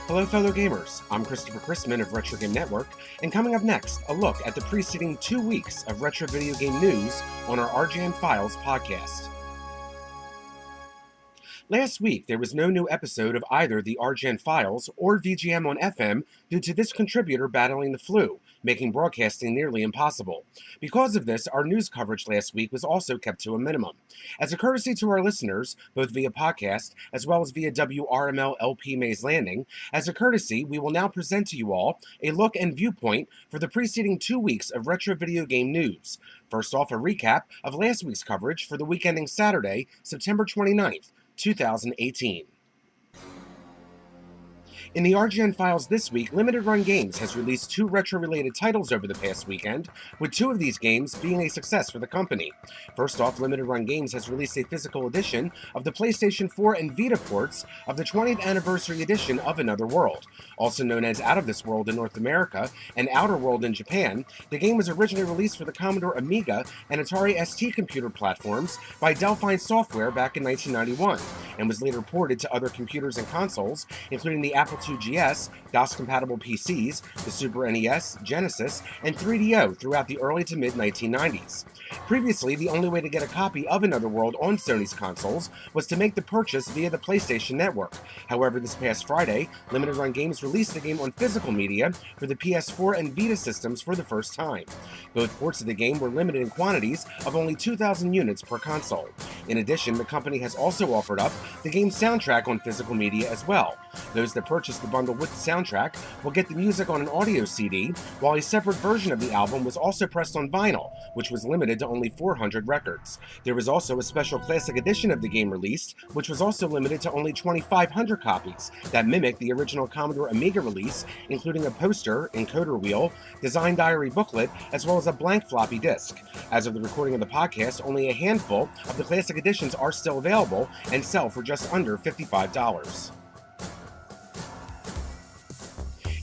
Hello fellow gamers, I'm Christopher Chrisman of Retro Game Network, and coming up next, a look at the preceding 2 weeks of retro video game news on our RGN Files podcast. Last week, there was no new episode of either the RGN Files or VGM on FM due to this contributor battling the flu, making broadcasting nearly impossible. Because of this, our news coverage last week was also kept to a minimum. As a courtesy to our listeners, both via podcast as well as via WRML LP Mays Landing, as a courtesy, we will now present to you all a look and viewpoint for the preceding 2 weeks of retro video game news. First off, a recap of last week's coverage for the week ending Saturday, September 29th, 2018. In the RGN Files this week, Limited Run Games has released 2 retro-related titles over the past weekend, with 2 of these games being a success for the company. First off, Limited Run Games has released a physical edition of the PlayStation 4 and Vita ports of the 20th anniversary edition of Another World. Also known as Out of This World in North America and Outer World in Japan, the game was originally released for the Commodore Amiga and Atari ST computer platforms by Delphine Software back in 1991, and was later ported to other computers and consoles, including the Apple II GS, DOS-compatible PCs, the Super NES, Genesis, and 3DO throughout the early to mid-1990s. Previously, the only way to get a copy of Another World on Sony's consoles was to make the purchase via the PlayStation Network. However, this past Friday, Limited Run Games released the game on physical media for the PS4 and Vita systems for the first time. Both ports of the game were limited in quantities of only 2,000 units per console. In addition, the company has also offered up the game's soundtrack on physical media as well. Those that purchase the bundle with the soundtrack will get the music on an audio CD, while a separate version of the album was also pressed on vinyl, which was limited to only 400 records. There was also a special classic edition of the game released, which was also limited to only 2,500 copies, that mimicked the original Commodore Amiga release, including a poster, encoder wheel, design diary booklet, as well as a blank floppy disk. As of the recording of the podcast, only a handful of the classic editions are still available and sell for just under $55.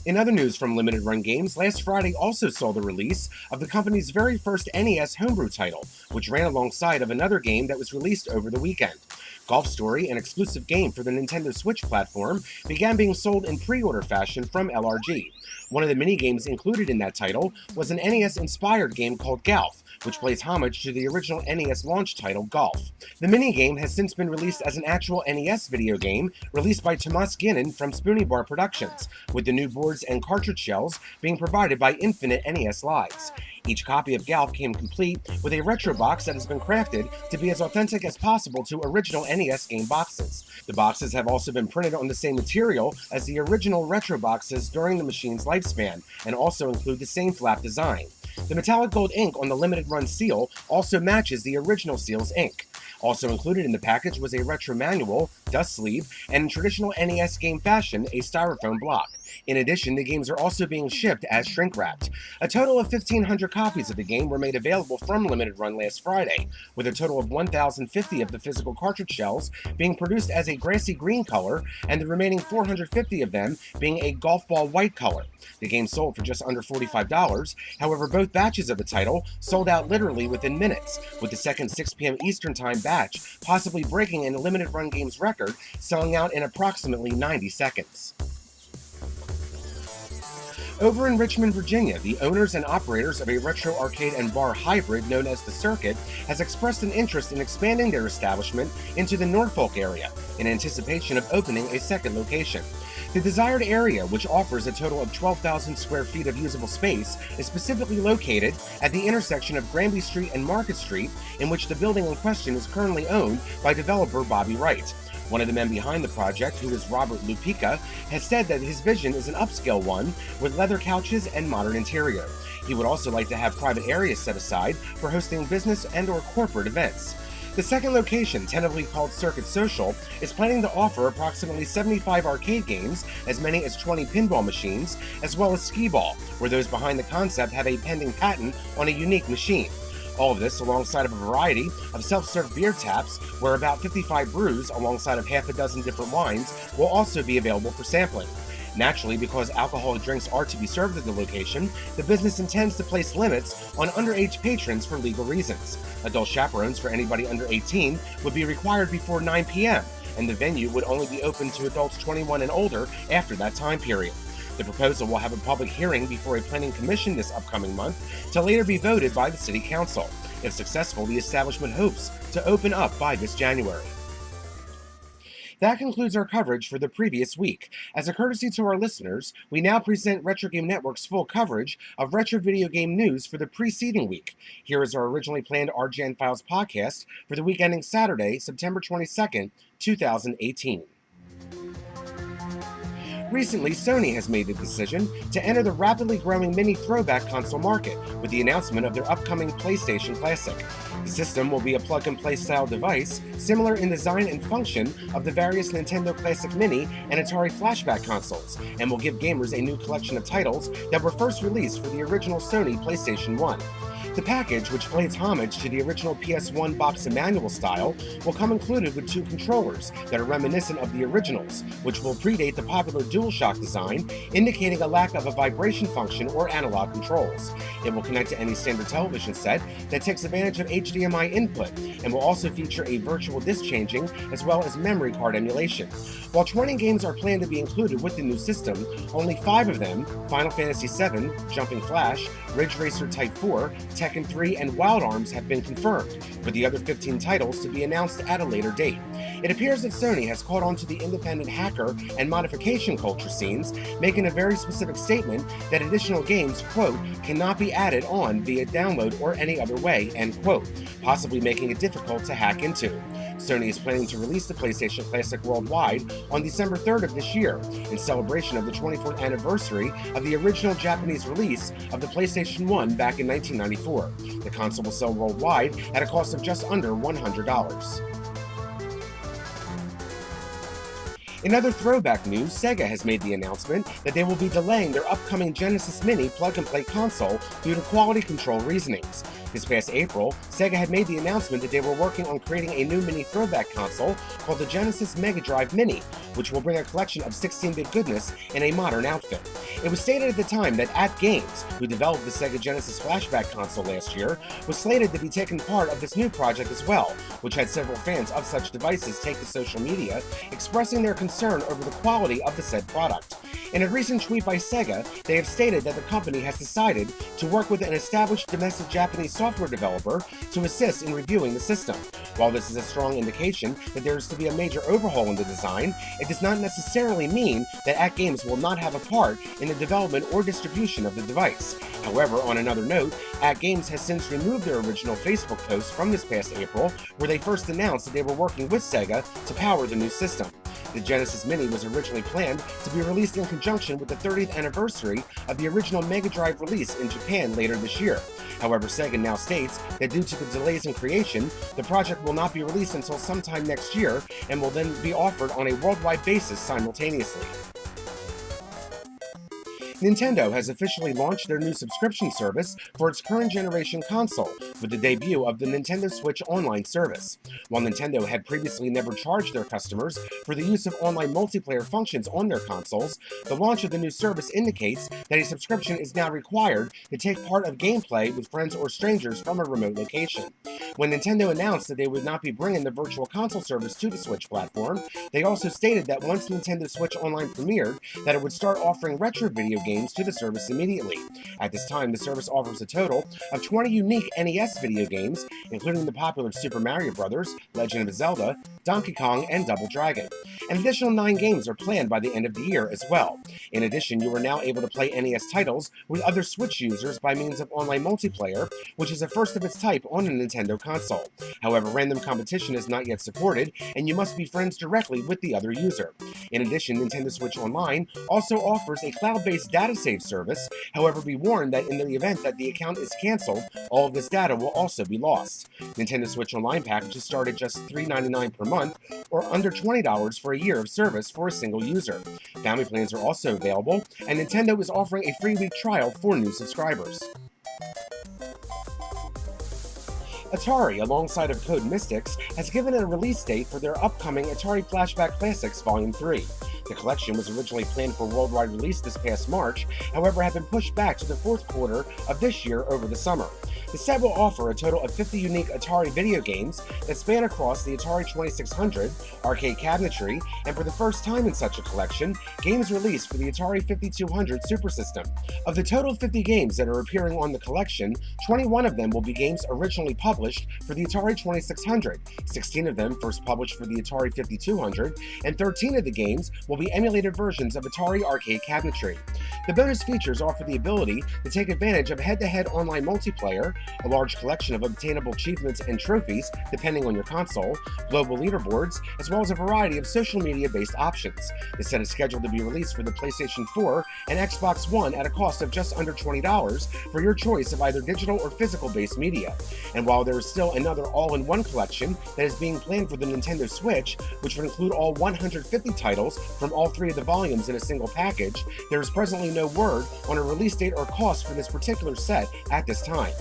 In other news from Limited Run Games, last Friday also saw the release of the company's very first NES homebrew title, which ran alongside of another game that was released over the weekend. Golf Story, an exclusive game for the Nintendo Switch platform, began being sold in pre-order fashion from LRG. One of the mini-games included in that title was an NES-inspired game called Golf, which plays homage to the original NES launch title Golf. The mini-game has since been released as an actual NES video game, released by Tomas Ginnin from Spoonie Bar Productions, with the new boards and cartridge shells being provided by Infinite NES Lives. Each copy of Golf came complete with a retro box that has been crafted to be as authentic as possible to original NES game boxes. The boxes have also been printed on the same material as the original retro boxes during the machine's lifespan, and also include the same flap design. The metallic gold ink on the limited run seal also matches the original seal's ink. Also included in the package was a retro manual, dust sleeve, and in traditional NES game fashion, a styrofoam block. In addition, the games are also being shipped as shrink-wrapped. A total of 1,500 copies of the game were made available from Limited Run last Friday, with a total of 1,050 of the physical cartridge shells being produced as a grassy green color, and the remaining 450 of them being a golf ball white color. The game sold for just under $45, however both batches of the title sold out literally within minutes, with the second 6 p.m. Eastern Time batch possibly breaking a Limited Run Games record, selling out in approximately 90 seconds. Over in Richmond, Virginia, the owners and operators of a retro arcade and bar hybrid known as The Circuit has expressed an interest in expanding their establishment into the Norfolk area in anticipation of opening a second location. The desired area, which offers a total of 12,000 square feet of usable space, is specifically located at the intersection of Granby Street and Market Street, in which the building in question is currently owned by developer Bobby Wright. One of the men behind the project, who is Robert Lupica, has said that his vision is an upscale one with leather couches and modern interior. He would also like to have private areas set aside for hosting business and/or corporate events. The second location, tentatively called Circuit Social, is planning to offer approximately 75 arcade games, as many as 20 pinball machines, as well as skee-ball, where those behind the concept have a pending patent on a unique machine. All of this alongside of a variety of self-serve beer taps, where about 55 brews alongside of half a dozen different wines will also be available for sampling. Naturally, because alcoholic drinks are to be served at the location, the business intends to place limits on underage patrons for legal reasons. Adult chaperones for anybody under 18 would be required before 9 p.m., and the venue would only be open to adults 21 and older after that time period. The proposal will have a public hearing before a planning commission this upcoming month to later be voted by the City Council. If successful, the establishment hopes to open up by this January. That concludes our coverage for the previous week. As a courtesy to our listeners, we now present Retro Game Network's full coverage of retro video game news for the preceding week. Here is our originally planned RGN Files podcast for the week ending Saturday, September 22nd, 2018. Recently, Sony has made the decision to enter the rapidly growing mini throwback console market with the announcement of their upcoming PlayStation Classic. The system will be a plug-and-play style device, similar in design and function of the various Nintendo Classic Mini and Atari Flashback consoles, and will give gamers a new collection of titles that were first released for the original Sony PlayStation 1. The package, which pays homage to the original PS1 box and manual style, will come included with 2 controllers that are reminiscent of the originals, which will predate the popular DualShock design, indicating a lack of a vibration function or analog controls. It will connect to any standard television set that takes advantage of HDMI input, and will also feature a virtual disc changing as well as memory card emulation. While 20 games are planned to be included with the new system, only 5 of them, Final Fantasy VII, Jumping Flash, Ridge Racer Type 4, Tekken 3, and Wild Arms have been confirmed, with the other 15 titles to be announced at a later date. It appears that Sony has caught on to the independent hacker and modification culture scenes, making a very specific statement that additional games, quote, cannot be added on via download or any other way, end quote, possibly making it difficult to hack into. Sony is planning to release the PlayStation Classic worldwide on December 3rd of this year, in celebration of the 24th anniversary of the original Japanese release of the PlayStation 1 back in 1994. The console will sell worldwide at a cost of just under $100. In other throwback news, Sega has made the announcement that they will be delaying their upcoming Genesis Mini plug-and-play console due to quality control reasonings. This past April, Sega had made the announcement that they were working on creating a new mini throwback console called the Genesis Mega Drive Mini, which will bring a collection of 16-bit goodness in a modern outfit. It was stated at the time that AtGames, who developed the Sega Genesis Flashback console last year, was slated to be taking part of this new project as well, which had several fans of such devices take to social media, expressing their concern over the quality of the said product. In a recent tweet by Sega, they have stated that the company has decided to work with an established domestic Japanese software developer to assist in reviewing the system. While this is a strong indication that there is to be a major overhaul in the design, it does not necessarily mean that AtGames will not have a part in the development or distribution of the device. However, on another note, AtGames has since removed their original Facebook post from this past April, where they first announced that they were working with Sega to power the new system. The Genesis Mini was originally planned to be released in conjunction with the 30th anniversary of the original Mega Drive release in Japan later this year. However, Sega now states that due to the delays in creation, the project will not be released until sometime next year and will then be offered on a worldwide basis simultaneously. Nintendo has officially launched their new subscription service for its current generation console with the debut of the Nintendo Switch Online service. While Nintendo had previously never charged their customers for the use of online multiplayer functions on their consoles, the launch of the new service indicates that a subscription is now required to take part of gameplay with friends or strangers from a remote location. When Nintendo announced that they would not be bringing the Virtual Console service to the Switch platform, they also stated that once Nintendo Switch Online premiered, that it would start offering retro video games to the service immediately. At this time, the service offers a total of 20 unique NES video games, including the popular Super Mario Bros., Legend of Zelda, Donkey Kong, and Double Dragon. An additional 9 games are planned by the end of the year as well. In addition, you are now able to play NES titles with other Switch users by means of online multiplayer, which is a first of its type on a Nintendo console. However, random competition is not yet supported, and you must be friends directly with the other user. In addition, Nintendo Switch Online also offers a cloud-based data save service. However, be warned that in the event that the account is canceled, all of this data will also be lost. Nintendo Switch Online packages start at just $3.99 per month, or under $20 for a year of service for a single user. Family plans are also available, and Nintendo is offering a free week trial for new subscribers. Atari, alongside of Code Mystics, has given a release date for their upcoming Atari Flashback Classics Volume 3. The collection was originally planned for worldwide release this past March, however had been pushed back to the fourth quarter of this year over the summer. The set will offer a total of 50 unique Atari video games that span across the Atari 2600 arcade cabinetry, and for the first time in such a collection, games released for the Atari 5200 Super System. Of the total 50 games that are appearing on the collection, 21 of them will be games originally published for the Atari 2600, 16 of them first published for the Atari 5200, and 13 of the games will be emulated versions of Atari arcade cabinetry. The bonus features offer the ability to take advantage of head-to-head online multiplayer, a large collection of obtainable achievements and trophies depending on your console, global leaderboards, as well as a variety of social media-based options. The set is scheduled to be released for the PlayStation 4 and Xbox One at a cost of just under $20 for your choice of either digital or physical-based media. And while there is still another all-in-one collection that is being planned for the Nintendo Switch, which would include all 150 titles from all three of the volumes in a single package, there is presently no word on a release date or cost for this particular set at this time.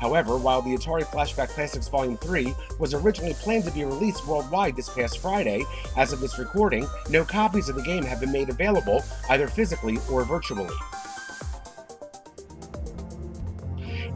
However, while the Atari Flashback Classics Volume 3 was originally planned to be released worldwide this past Friday, as of this recording, no copies of the game have been made available either physically or virtually.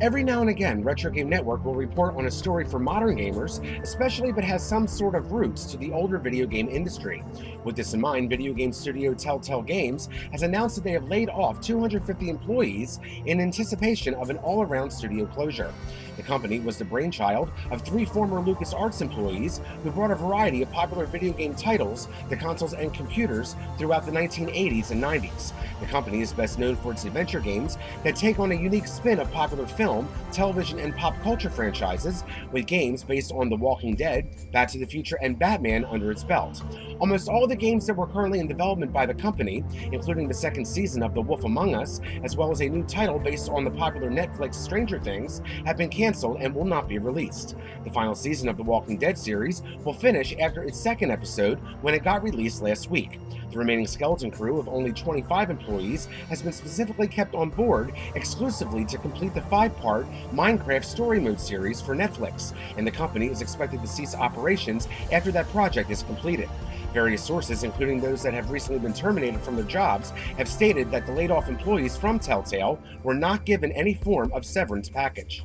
Every now and again, Retro Game Network will report on a story for modern gamers, especially if it has some sort of roots to the older video game industry. With this in mind, video game studio Telltale Games has announced that they have laid off 250 employees in anticipation of an all-around studio closure. The company was the brainchild of 3 former LucasArts employees who brought a variety of popular video game titles to consoles and computers throughout the 1980s and 90s. The company is best known for its adventure games that take on a unique spin of popular film, television, and pop culture franchises, with games based on The Walking Dead, Back to the Future, and Batman under its belt. Almost all the games that were currently in development by the company, including the second season of The Wolf Among Us, as well as a new title based on the popular Netflix Stranger Things, have been canceled and will not be released. The final season of The Walking Dead series will finish after its second episode when it got released last week. The remaining skeleton crew of only 25 employees has been specifically kept on board exclusively to complete the 5-part Minecraft Story Mode series for Netflix, and the company is expected to cease operations after that project is completed. Various sources, including those that have recently been terminated from their jobs, have stated that the laid-off employees from Telltale were not given any form of severance package.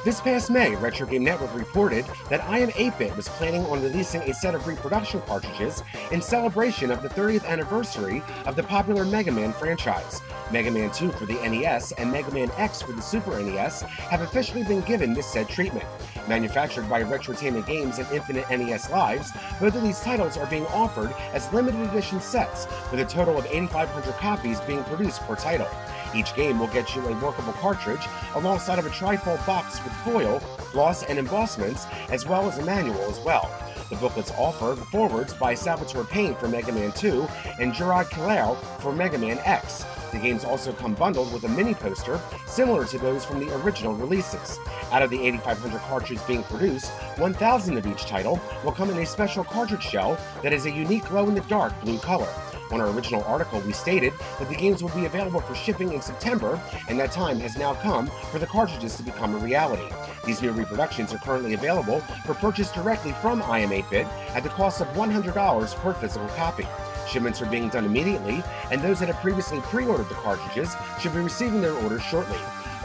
This past May, Retro Game Network reported that iam8bit was planning on releasing a set of reproduction cartridges in celebration of the 30th anniversary of the popular Mega Man franchise. Mega Man 2 for the NES and Mega Man X for the Super NES have officially been given this said treatment. Manufactured by Retrotainment Games and Infinite NES Lives, both of these titles are being offered as limited edition sets, with a total of 8,500 copies being produced per title. Each game will get you a workable cartridge alongside of a trifold box with foil, gloss, and embossments, as well as a manual as well. The booklets offer the forwards by Salvatore Payne for Mega Man 2 and Gerard Calao for Mega Man X. The games also come bundled with a mini poster similar to those from the original releases. Out of the 8,500 cartridges being produced, 1,000 of each title will come in a special cartridge shell that is a unique glow-in-the-dark blue color. On our original article, we stated that the games will be available for shipping in September, and that time has now come for the cartridges to become a reality. These new reproductions are currently available for purchase directly from iam8bit at the cost of $100 per physical copy. Shipments are being done immediately, and those that have previously pre-ordered the cartridges should be receiving their orders shortly.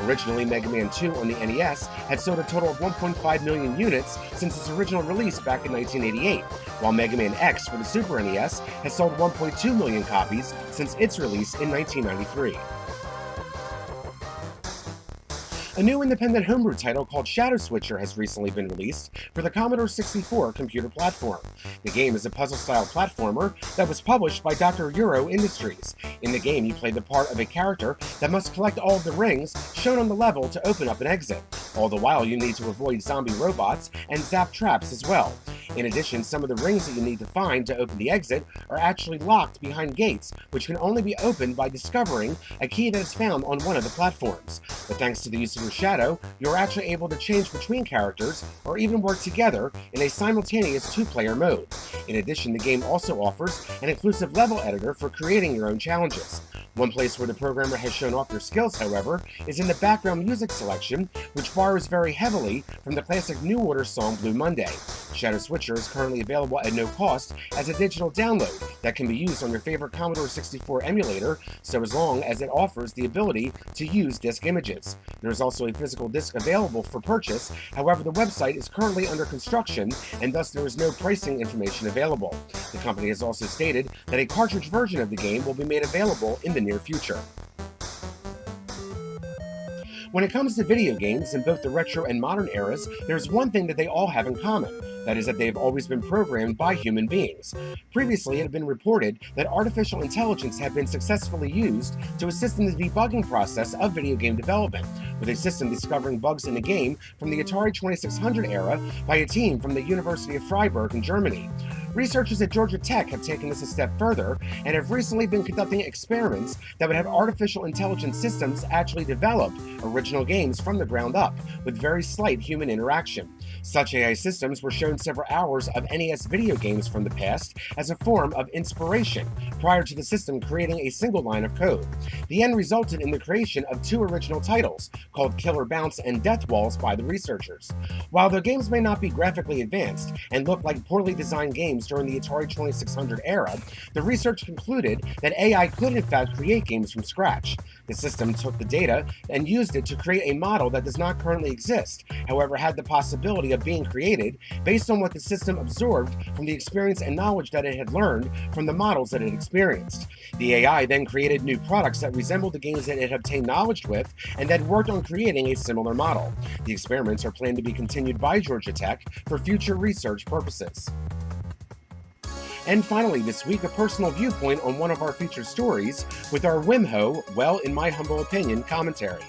Originally, Mega Man 2 on the NES had sold a total of 1.5 million units since its original release back in 1988, while Mega Man X for the Super NES has sold 1.2 million copies since its release in 1993. A new independent homebrew title called Shadow Switcher has recently been released for the Commodore 64 computer platform. The game is a puzzle-style platformer that was published by Dr. Euro Industries. In the game, you play the part of a character that must collect all of the rings shown on the level to open up an exit. All the while, you need to avoid zombie robots and zap traps as well. In addition, some of the rings that you need to find to open the exit are actually locked behind gates, which can only be opened by discovering a key that is found on one of the platforms. But thanks to the use of your shadow, you are actually able to change between characters or even work together in a simultaneous 2-player mode. In addition, the game also offers an inclusive level editor for creating your own challenges. One place where the programmer has shown off their skills, however, is in the background music selection, which borrows very heavily from the classic New Order song Blue Monday. Shadow Switcher is currently available at no cost as a digital download that can be used on your favorite Commodore 64 emulator, so as long as it offers the ability to use disk images. There is also a physical disc available for purchase, however the website is currently under construction and thus there is no pricing information available. The company has also stated that a cartridge version of the game will be made available in the near future. When it comes to video games in both the retro and modern eras, there's one thing that they all have in common. That is that they have always been programmed by human beings. Previously, it had been reported that artificial intelligence had been successfully used to assist in the debugging process of video game development, with a system discovering bugs in a game from the Atari 2600 era by a team from the University of Freiburg in Germany. Researchers at Georgia Tech have taken this a step further and have recently been conducting experiments that would have artificial intelligence systems actually develop original games from the ground up, with very slight human interaction. Such AI systems were shown several hours of NES video games from the past as a form of inspiration, prior to the system creating a single line of code. The end resulted in the creation of two original titles, called Killer Bounce and Death Walls by the researchers. While the games may not be graphically advanced and look like poorly designed games during the Atari 2600 era, the research concluded that AI could in fact create games from scratch. The system took the data and used it to create a model that does not currently exist, however had the possibility of being created based on what the system absorbed from the experience and knowledge that it had learned from the models that it experienced. The AI then created new products that resembled the games that it obtained knowledge with and then worked on creating a similar model. The experiments are planned to be continued by Georgia Tech for future research purposes. And finally, this week, a personal viewpoint on one of our featured stories with our Wimho, well, in my humble opinion, commentary.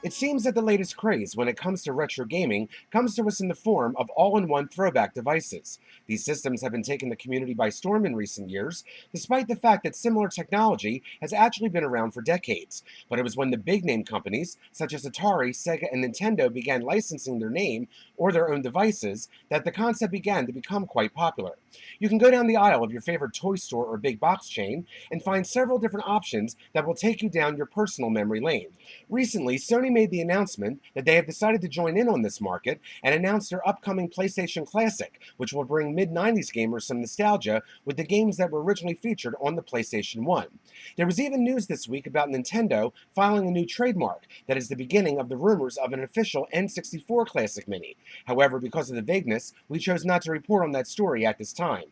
It seems that the latest craze when it comes to retro gaming comes to us in the form of all-in-one throwback devices. These systems have been taking the community by storm in recent years, despite the fact that similar technology has actually been around for decades. But it was when the big-name companies, such as Atari, Sega, and Nintendo began licensing their name or their own devices that the concept began to become quite popular. You can go down the aisle of your favorite toy store or big box chain and find several different options that will take you down your personal memory lane. Recently, Sony made the announcement that they have decided to join in on this market and announced their upcoming PlayStation Classic, which will bring mid-90s gamers some nostalgia with the games that were originally featured on the PlayStation 1. There was even news this week about Nintendo filing a new trademark that is the beginning of the rumors of an official N64 Classic Mini. However, because of the vagueness, we chose not to report on that story at this time.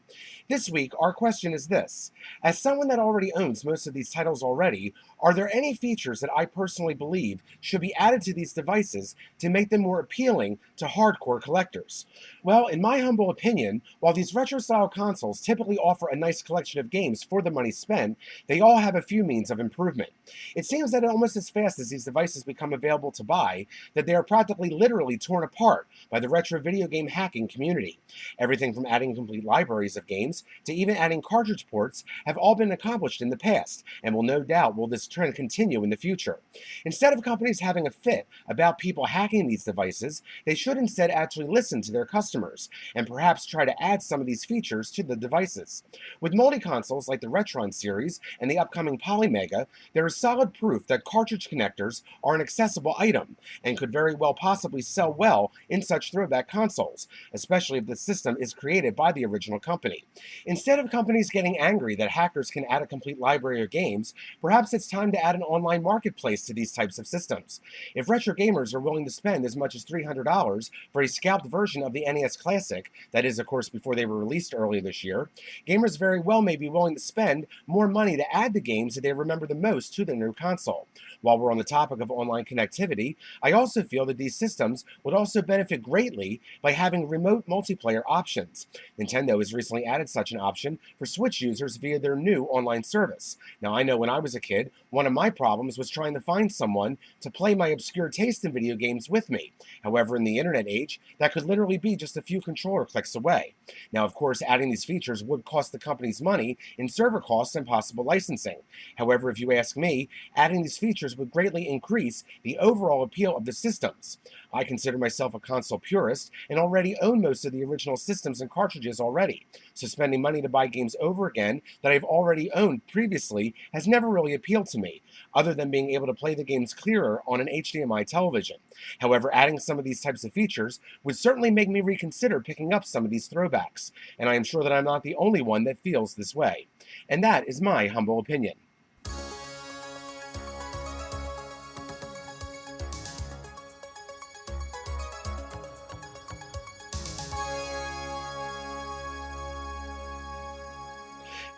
This week, our question is this. As someone that already owns most of these titles already, are there any features that I personally believe should be added to these devices to make them more appealing to hardcore collectors? Well, in my humble opinion, while these retro-style consoles typically offer a nice collection of games for the money spent, they all have a few means of improvement. It seems that almost as fast as these devices become available to buy, that they are practically literally torn apart by the retro video game hacking community. Everything from adding complete libraries of games to even adding cartridge ports have all been accomplished in the past, and will no doubt will this trend continue in the future. Instead of companies having a fit about people hacking these devices, they should instead actually listen to their customers and perhaps try to add some of these features to the devices. With multi-consoles like the Retron series and the upcoming Polymega, there is solid proof that cartridge connectors are an accessible item and could very well possibly sell well in such throwback consoles, especially if the system is created by the original company. Instead of companies getting angry that hackers can add a complete library of games, perhaps it's time to add an online marketplace to these types of systems. If retro gamers are willing to spend as much as $300 for a scalped version of the NES Classic, that is, of course, before they were released earlier this year, gamers very well may be willing to spend more money to add the games that they remember the most to their new console. While we're on the topic of online connectivity, I also feel that these systems would also benefit greatly by having remote multiplayer options. Nintendo has recently added such an option for Switch users via their new online service. Now, I know when I was a kid, one of my problems was trying to find someone to play my obscure taste in video games with me. However, in the internet age, that could literally be just a few controller clicks away. Now, of course, adding these features would cost the companies money in server costs and possible licensing. However, if you ask me, adding these features would greatly increase the overall appeal of the systems. I consider myself a console purist and already own most of the original systems and cartridges already, so spending money to buy games over again that I've already owned previously has never really appealed to me, other than being able to play the games clearer on an an HDMI television. However, adding some of these types of features would certainly make me reconsider picking up some of these throwbacks, and I am sure that I'm not the only one that feels this way. And that is my humble opinion.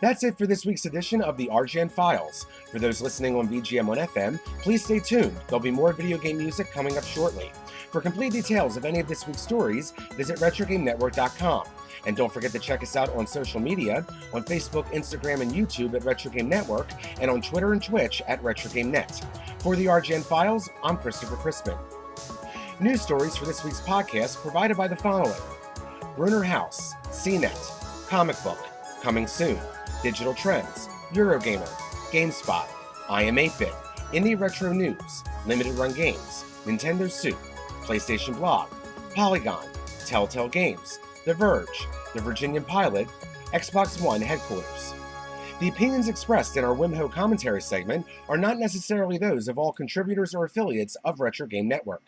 That's it for this week's edition of the RGN Files. For those listening on BGM on FM, please stay tuned. There'll be more video game music coming up shortly. For complete details of any of this week's stories, visit RetroGameNetwork.com. And don't forget to check us out on social media, on Facebook, Instagram, and YouTube at Retro Game Network, and on Twitter and Twitch at RetroGameNet. For the RGN Files, I'm Christopher Crispin. News stories for this week's podcast provided by the following: Brunner House, CNET, Comic Book, Coming Soon, Digital Trends, Eurogamer, GameSpot, I Am 8-Bit, Indie Retro News, Limited Run Games, Nintendo Soup, PlayStation Blog, Polygon, Telltale Games, The Verge, The Virginian Pilot, Xbox One Headquarters. The opinions expressed in our Wimho commentary segment are not necessarily those of all contributors or affiliates of Retro Game Network.